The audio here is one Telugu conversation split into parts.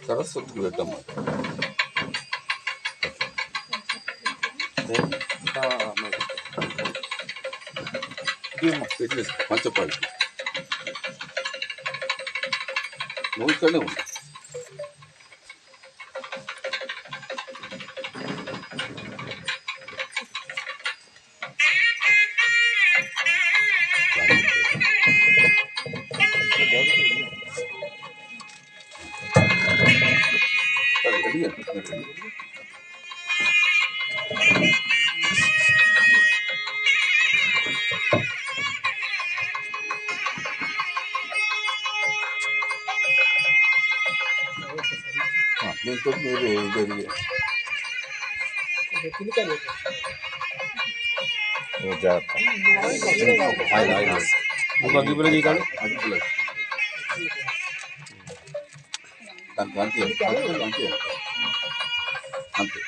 సరస్వతికి పెట్టమ్మా. పంచపాడి నువ్వు ఇక్కడనే ఉన్నా. దీంతో మీరు జరిగే అంతే.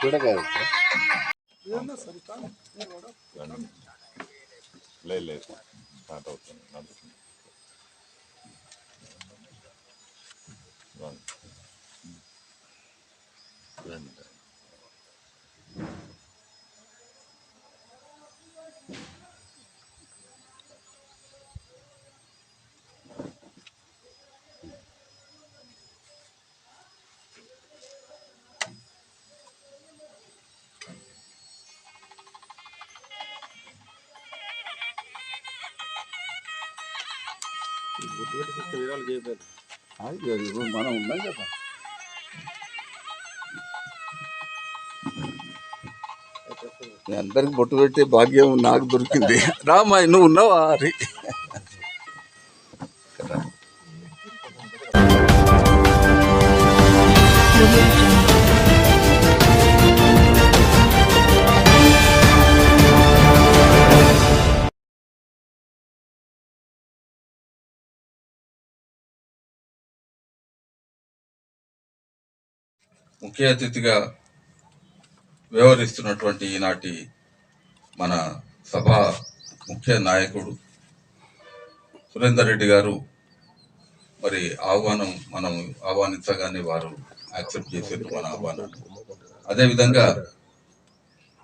చూడగలరు లేదు స్టార్ట్ అవుతుంది. మనం ఉన్నాం కదా. అందరికి బొట్టు పెట్టే భాగ్యం నాకు దొరికింది. రామాయ్ నువ్వు ఉన్నావా? అది ముఖ్య అతిథిగా వ్యవహరిస్తున్నటువంటి ఈనాటి మన సభ ముఖ్య నాయకుడు సురేందర్ రెడ్డి గారు మరి మనం ఆహ్వానించగానే వారు యాక్సెప్ట్ చేశారు మన ఆహ్వానాన్ని. అదేవిధంగా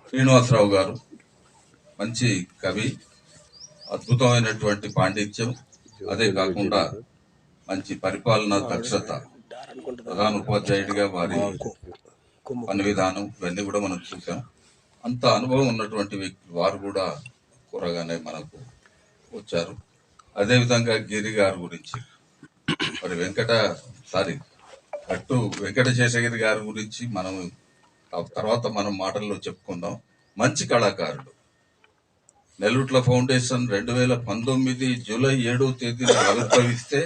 శ్రీనివాసరావు గారు మంచి కవి, అద్భుతమైనటువంటి పాండిత్యం, అదే కాకుండా మంచి పరిపాలనా దక్షత, ప్రధాన ఉపాధ్యాయుడిగా వారి పని విధానం ఇవన్నీ కూడా మనం చూసాం. అంత అనుభవం ఉన్నటువంటి వ్యక్తులు వారు కూడా కూరగానే మనకు వచ్చారు. అదేవిధంగా గిరి గారి గురించి మరి వెంకట శేషగిరి గారి గురించి మనం తర్వాత మనం మాటల్లో చెప్పుకుందాం. మంచి కళాకారుడు. నెల్లుట్ల ఫౌండేషన్ 2019 జూలై 7వ తేదీన ఆవిర్భవిస్తే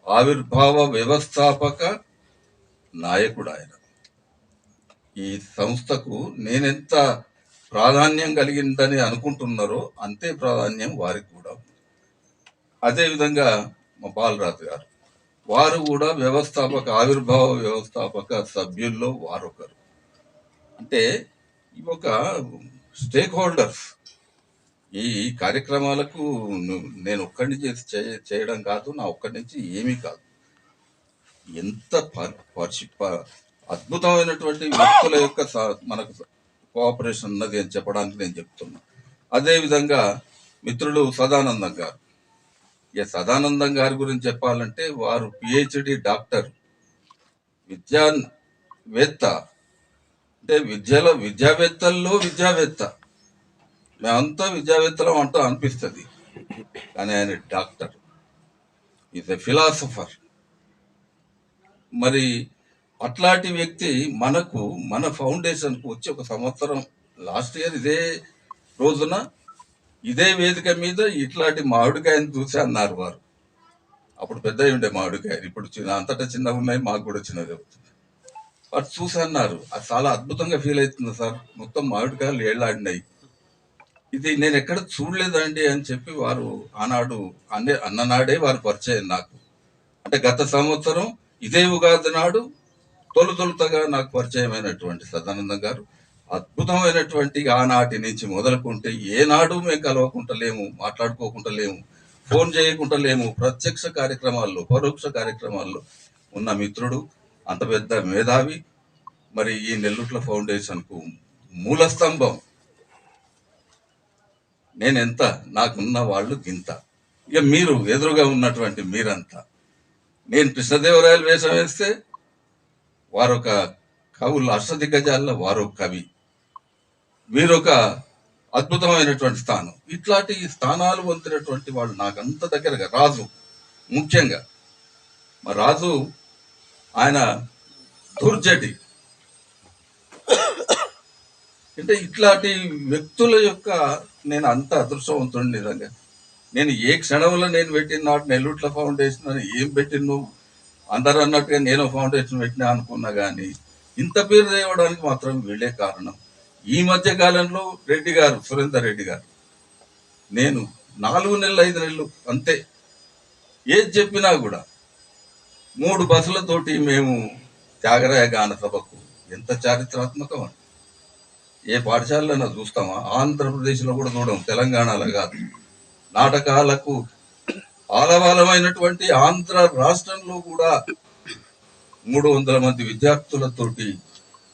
ఆవిర్భావ వ్యవస్థాపక నాయకుడు ఆయన. ఈ సంస్థకు నేనెంత ప్రాధాన్యం కలిగిందని అనుకుంటున్నారో అంతే ప్రాధాన్యం వారికి కూడా. అదేవిధంగా మా బాలరాజు గారు, వారు కూడా ఆవిర్భావ వ్యవస్థాపక సభ్యుల్లో వారొకరు. అంటే ఒక స్టేక్ హోల్డర్స్. ఈ కార్యక్రమాలకు నేను ఒక్కడిని చేయడం కాదు, నా ఒక్కడి నుంచి ఏమీ కాదు. ఎంత అద్భుతమైనటువంటి వ్యక్తుల యొక్క మనకు కోఆపరేషన్ ఉన్నది అని చెప్పడానికి నేను చెప్తున్నా. అదేవిధంగా మిత్రులు సదానందం గారు, ఇక సదానందం గారి గురించి చెప్పాలంటే వారు పిహెచ్డి డాక్టర్, విద్యావేత్త, అంటే విద్యావేత్తల్లో విద్యావేత్త. మేమంతా విద్యావేత్తలం అంటూ అనిపిస్తుంది, కానీ ఆయన డాక్టర్, ఈజ్ ఎ ఫిలాసఫర్. మరి అట్లాంటి వ్యక్తి మనకు మన ఫౌండేషన్కు వచ్చి ఒక సంవత్సరం లాస్ట్ ఇయర్ ఇదే రోజున ఇదే వేదిక మీద ఇట్లాంటి మామిడికాయని చూసి అన్నారు వారు. అప్పుడు పెద్ద ఉండే మామిడికాయలు, ఇప్పుడు అంతటా చిన్నగా ఉన్నాయి, మాకు కూడా చిన్నది అవుతుంది. వారు చూసి అన్నారు, అది చాలా అద్భుతంగా ఫీల్ అవుతుంది సార్, మొత్తం మామిడికాయలు ఏళ్ళాడినాయి, ఇది నేను ఎక్కడ చూడలేదండి అని చెప్పి వారు ఆనాడు అన్ననాడే వారు పరిచయం నాకు. అంటే గత సంవత్సరం ఇదే ఉగాది నాడు తొలుతొలుతగా నాకు పరిచయమైనటువంటి సదానందం గారు అద్భుతమైనటువంటి ఆనాటి నుంచి మొదలుకుంటే ఏనాడు మేము కలవకుంటలేము, మాట్లాడుకోకుంటలేము, ఫోన్ చేయకుంటలేము. ప్రత్యక్ష కార్యక్రమాల్లో పరోక్ష కార్యక్రమాల్లో ఉన్న మిత్రుడు, అంత పెద్ద మేధావి. మరి ఈ నెల్లుట్ల ఫౌండేషన్కు మూల స్తంభం. నేనెంత, నాకున్న వాళ్ళు గింత. ఇక మీరు ఎదురుగా ఉన్నటువంటి మీరంతా. నేను కృష్ణదేవరాయలు వేషం వేస్తే వారొక కవులు, అష్టదిగ్గజాల్లో వారొక కవి, వీరొక అద్భుతమైనటువంటి స్థానం. ఇట్లాంటి స్థానాలు పొందినటువంటి వాళ్ళు నాకంత దగ్గరగా. రాజు ముఖ్యంగా, మా రాజు ఆయన దుర్జటి. అంటే ఇట్లాంటి వ్యక్తుల యొక్క నేను అంత అదృష్టవంతుడు నిజంగా. నేను ఏ క్షణంలో నేను పెట్టిన నాటి నెల్లుట్ల ఫౌండేషన్ అని ఏం పెట్టిను అందరు అన్నట్టుగా నేను ఫౌండేషన్ పెట్టినా అనుకున్నా, కానీ ఇంత పేరు తేవడానికి మాత్రం వీళ్ళే కారణం. ఈ మధ్య కాలంలో రెడ్డి గారు, సురేందర్ రెడ్డి గారు, నేను 4 నెలలు 5 నెలలు అంతే, ఏది చెప్పినా కూడా 3 బస్సులతోటి మేము త్యాగరాయ గాన సభకు, ఎంత చారిత్రాత్మకం అండి. ఏ పాఠశాలలో చూస్తామా? ఆంధ్రప్రదేశ్లో కూడా చూడం, తెలంగాణలో కాదు. నాటకాలకు ఆలవాలమైనటువంటి ఆంధ్ర రాష్ట్రంలో కూడా 300 మంది విద్యార్థులతోటి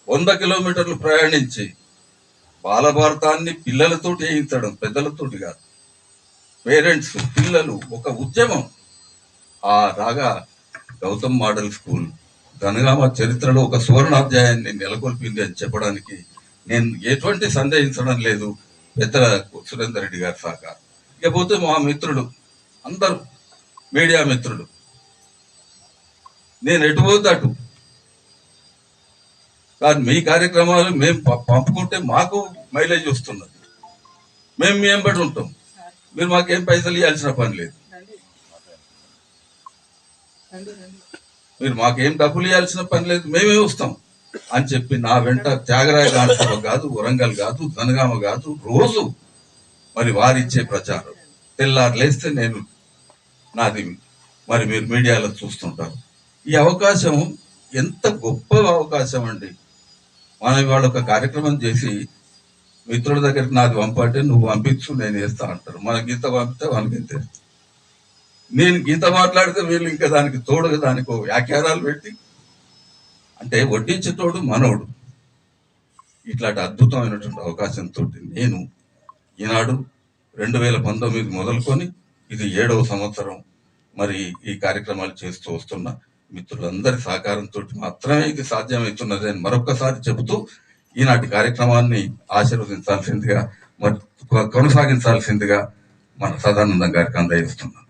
100 కిలోమీటర్లు ప్రయాణించి బాలభారతాన్ని పిల్లలతోటి వేయించడం, పెద్దలతోటి కాదు, పేరెంట్స్, పిల్లలు, ఒక ఉద్యమం. ఆ రాగా గౌతమ్ మోడల్ స్కూల్ జనగామ చరిత్రలో ఒక సువర్ణాధ్యాయాన్ని నెలకొల్పింది అని చెప్పడానికి నేను ఎటువంటి సందేహించడం లేదు. పెద్ద సురేందర్ రెడ్డి గారి సహకారం. ఇకపోతే మా మిత్రులు అందరూ, మీడియా మిత్రులు, నేను ఎటు పోతే అటు. కానీ మీ కార్యక్రమాలు మేము పంపుకుంటే మాకు మైలేజ్ వస్తున్నది, మేము మీ వెంబడి ఉంటాం. మీరు మాకేం పైసలు ఇవ్వాల్సిన పని లేదు, మీరు మాకేం డబ్బులు ఇవ్వాల్సిన పని లేదు, మేమే వస్తాం అని చెప్పి నా వెంట త్యాగరాయ గాన సభ కాదు, వరంగల్ కాదు, జనగామ కాదు, రోజు మరి వారిచ్చే ప్రచారం. తెల్లారు లేస్తే నేను నాది, మరి మీరు మీడియాలో చూస్తుంటారు. ఈ అవకాశం ఎంత గొప్ప అవకాశం అండి. మనం ఇవాళ ఒక కార్యక్రమం చేసి మిత్రుల దగ్గరికి నాది పంపంటే నువ్వు పంపించు నేను వేస్తా అంటారు. మన గీత పంపితే వాళ్ళకి ఇంతే. నేను గీత మాట్లాడితే వీళ్ళు ఇంకా దానికి తోడుగా దానికి వ్యాఖ్యానాలు పెట్టి, అంటే వడ్డించేటోడు మనోడు. ఇట్లాంటి అద్భుతమైనటువంటి అవకాశంతో నేను ఈనాడు 2019 మొదలుకొని ఇది 7వ సంవత్సరం మరి ఈ కార్యక్రమాలు చేస్తూ వస్తున్నా. మిత్రులందరి సహకారంతో మాత్రమే ఇది సాధ్యమవుతున్నది అని మరొకసారి చెబుతూ ఈనాటి కార్యక్రమాన్ని ఆశీర్వదించాల్సిందిగా, మరి కొనసాగించాల్సిందిగా మన సదానందం గారికి అందజేస్తున్నాను.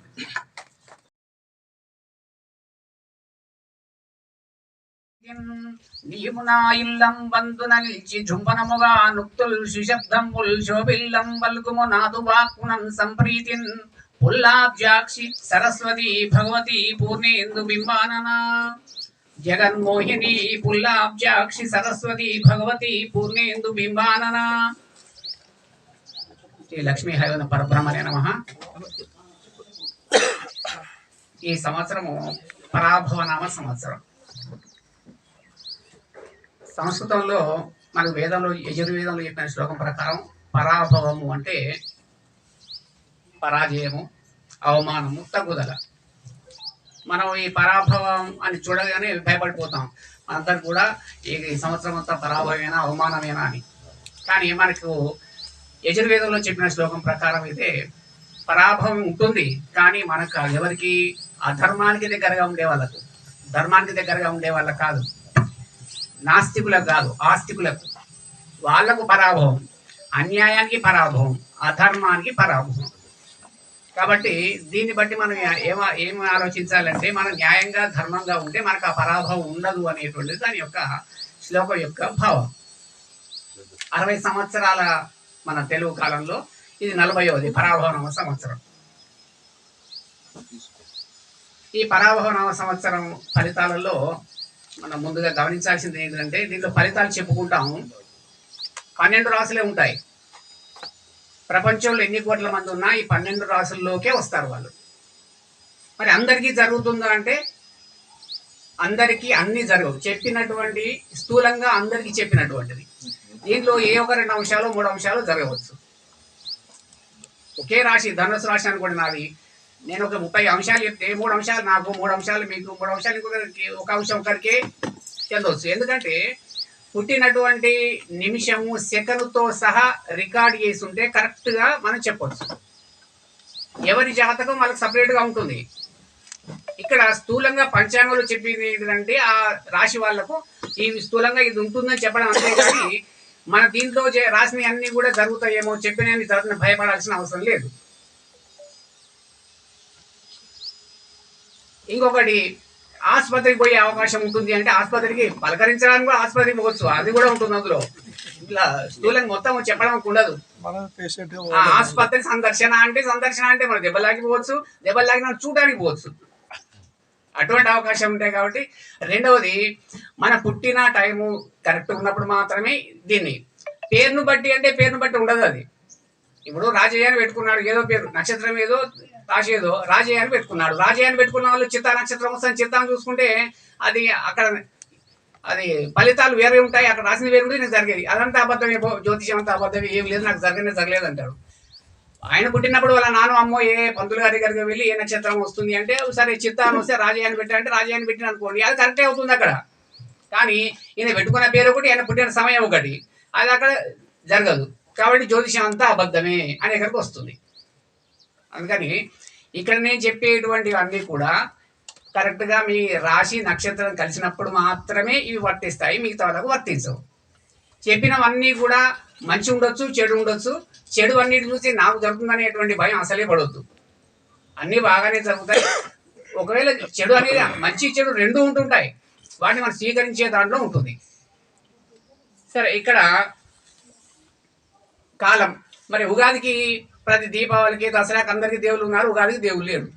నీమునా ఇల్లం బంధున నిలిచి జుంబనముగా నుక్తుల్ సుశబ్దంబుల్ శోభిల్లం బల్గుము నాదు వాక్కునం సంప్రీతిన్ పుల్లాబ్జాక్షి సరస్వతి భగవతి పూర్ణేందు బింబానన జగన్మోహిని పుల్లాబ్జాక్షి సరస్వతి భగవతి పూర్ణేందు బింబానన. శ్రీ లక్ష్మీ హరివన పరబ్రహ్మణే నమః. ఈ సంవత్సరము పరాభవనామ సంవత్సరం. సంస్కృతంలో మన వేదంలో, యజుర్వేదంలో చెప్పిన శ్లోకం ప్రకారం పరాభవము అంటే పరాజయము, అవమానము, తగ్గుదల. మనం ఈ పరాభవం అని చూడగానే భయపడిపోతాం. అందరు కూడా ఈ సంవత్సరం అంతా పరాభవమేనా అవమానమేనా అని. కానీ మనకు యజుర్వేదంలో చెప్పిన శ్లోకం ప్రకారం అయితే పరాభవం ఉంటుంది, కానీ మనకు ఎవరికి అధర్మానికి దగ్గరగా ఉండే వాళ్ళకు, ధర్మానికి దగ్గరగా ఉండే వాళ్ళకు కాదు, నాస్తికులకు కాదు, ఆస్తికులకు, వాళ్లకు పరాభవం, అన్యాయానికి పరాభవం, అధర్మానికి పరాభవం. కాబట్టి దీన్ని బట్టి మనం ఏం ఆలోచించాలంటే, మనం న్యాయంగా ధర్మంగా ఉంటే మనకు ఆ పరాభవం ఉండదు అనేటువంటిది దాని యొక్క శ్లోకం యొక్క భావం. 60 సంవత్సరాల మన తెలుగు కాలంలో ఇది 40వది పరాభవ సంవత్సరం. ఈ పరాభవ సంవత్సరం ఫలితాలలో మనం ముందుగా గమనించాల్సింది ఏంటంటే, దీంట్లో ఫలితాలు చెప్పుకుంటాం. 12 రాసులే ఉంటాయి. ప్రపంచంలో ఎన్ని కోట్ల మంది ఉన్నా ఈ 12 రాసుల్లోకే వస్తారు వాళ్ళు. మరి అందరికీ జరుగుతుందా అంటే అందరికీ అన్ని జరగవు. చెప్పినటువంటి స్థూలంగా అందరికీ చెప్పినటువంటిది. దీంట్లో ఏ ఒక 2 అంశాలు 3 అంశాలు జరగవచ్చు. ఒకే రాశి, ధనుసు రాశి అనుకోండి నాది, నేను ఒక 30 అంశాలు చెప్తే 3 అంశాలు నాకు, 3 అంశాలు మీకు, 3 అంశాలు ఇంకొకరికి, ఒక అంశం ఒకరికే చెందవచ్చు. ఎందుకంటే పుట్టినటువంటి నిమిషము సెకనుతో సహా రికార్డ్ చేసి ఉంటే కరెక్ట్గా మనం చెప్పవచ్చు. ఎవరి జాతకం వాళ్ళకి సపరేట్గా ఉంటుంది. ఇక్కడ స్థూలంగా పంచాంగంలో చెప్పింది ఏంటంటే ఆ రాశి వాళ్లకు ఈ స్థూలంగా ఇది ఉంటుందని చెప్పడం అంతే, కానీ మన దీంట్లో రాసిన అన్ని కూడా జరుగుతాయేమో, చెప్పినవి జరుగుతున్న భయపడాల్సిన అవసరం లేదు. ఇంకొకటి, ఆసుపత్రికి పోయే అవకాశం ఉంటుంది అంటే ఆసుపత్రికి పలకరించడానికి కూడా ఆసుపత్రికి పోవచ్చు, అది కూడా ఉంటుంది అందులో. ఇట్లా స్థూలంగా మొత్తం చెప్పడానికి ఉండదు. ఆసుపత్రి సందర్శన అంటే మనం దెబ్బలాగి పోవచ్చు, దెబ్బలాగిన చూడడానికి పోవచ్చు, అటువంటి అవకాశం ఉంటాయి. కాబట్టి రెండవది, మన పుట్టిన టైము కరెక్ట్ ఉన్నప్పుడు మాత్రమే దీన్ని. పేరును బట్టి అంటే పేరును బట్టి ఉండదు అది. ఇప్పుడు రాజయ్య అని పెట్టుకున్నాడు, ఏదో పేరు, నక్షత్రం ఏదో, రాశి ఏదో, రాజయ్య అని పెట్టుకున్నాడు. రాజయ్య అని పెట్టుకున్న వాళ్ళు చిత్తా నక్షత్రం వస్తుంది, చిత్తాన్ని చూసుకుంటే అది అక్కడ అది ఫలితాలు వేరే ఉంటాయి, అక్కడ రాసింది వేరు ఉంటుంది, నాకు జరిగేది అదంతా అబద్ధమే, జ్యోతిషం అంతా అబద్ధమే, ఏం లేదు, నాకు జరగలేదు అంటాడు. ఆయన పుట్టినప్పుడు వాళ్ళ నాన్న అమ్మో ఏ పంతులు గారి దగ్గరికి వెళ్ళి ఏ నక్షత్రం వస్తుంది అంటే సరే చిత్తాన్ని వస్తే రాజయ్యాన్ని పెట్టారంటే రాజయ్యాన్ని పెట్టిన అనుకోండి, అది కరెక్టే అవుతుంది అక్కడ. కానీ ఈయన పెట్టుకున్న పేరు ఒకటి, ఆయన పుట్టిన సమయం ఒకటి, అది అక్కడ జరగదు. కాబట్టి జ్యోతిషం అంతా అబద్ధమే అని ఇక్కడికి వస్తుంది. అందుకని ఇక్కడ నేను చెప్పేటువంటివి అన్నీ కూడా కరెక్ట్గా మీ రాశి నక్షత్రం కలిసినప్పుడు మాత్రమే ఇవి వర్తిస్తాయి, మిగతా వాళ్ళకు వర్తించవు. చెప్పినవన్నీ కూడా మంచి ఉండొచ్చు, చెడు ఉండొచ్చు. చెడు అన్నిటి చూసి నాకు జరుగుతుందనేటువంటి భయం అసలే పడవద్దు. అన్నీ బాగానే జరుగుతాయి. ఒకవేళ చెడు అనేది, మంచి చెడు రెండు ఉంటుంటాయి, వాటిని మనం స్వీకరించే దాంట్లో ఉంటుంది. సరే, ఇక్కడ కాలం, మరి ఉగాదికి, ప్రతి దీపావళికి, దసరాకి అందరికీ దేవుళ్ళు ఉన్నారు, ఉగాదికి దేవుడు లేడు.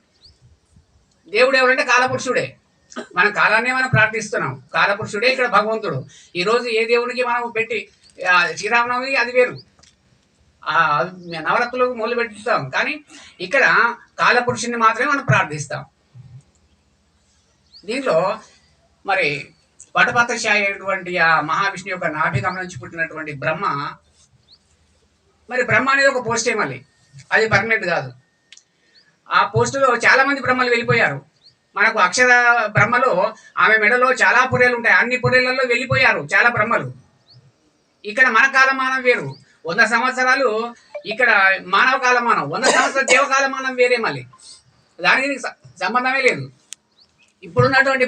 దేవుడు ఎవరంటే కాలపురుషుడే. మన కాలాన్నే మనం ప్రార్థిస్తున్నాం, కాలపురుషుడే ఇక్కడ భగవంతుడు. ఈరోజు ఏ దేవునికి మనం పెట్టి శ్రీరామనవమి అది వేరు, నవరాత్రులకు మొదలు పెట్టుతాం, కానీ ఇక్కడ కాలపురుషుని మాత్రమే మనం ప్రార్థిస్తాం. దీంట్లో మరి వటపత్రశాయి అయినటువంటి ఆ మహావిష్ణు యొక్క నాభికం నుంచి పుట్టినటువంటి బ్రహ్మ, మరి బ్రహ్మ అనేది ఒక పోస్టే, మళ్ళీ అది పర్మనెంట్ కాదు. ఆ పోస్టులో చాలా మంది బ్రహ్మలు వెళ్ళిపోయారు. మనకు అక్షర బ్రహ్మలో ఆమె మెడలో చాలా పుర్రెలు ఉంటాయి, అన్ని పుర్రెలలో వెళ్ళిపోయారు చాలా బ్రహ్మలు. ఇక్కడ మన కాలమానం వేరు, 100 సంవత్సరాలు ఇక్కడ మానవ కాలమానం, 100 సంవత్సరాల దేవకాలమానం వేరే, మళ్ళీ దానికి సంబంధమే లేదు. ఇప్పుడున్నటువంటి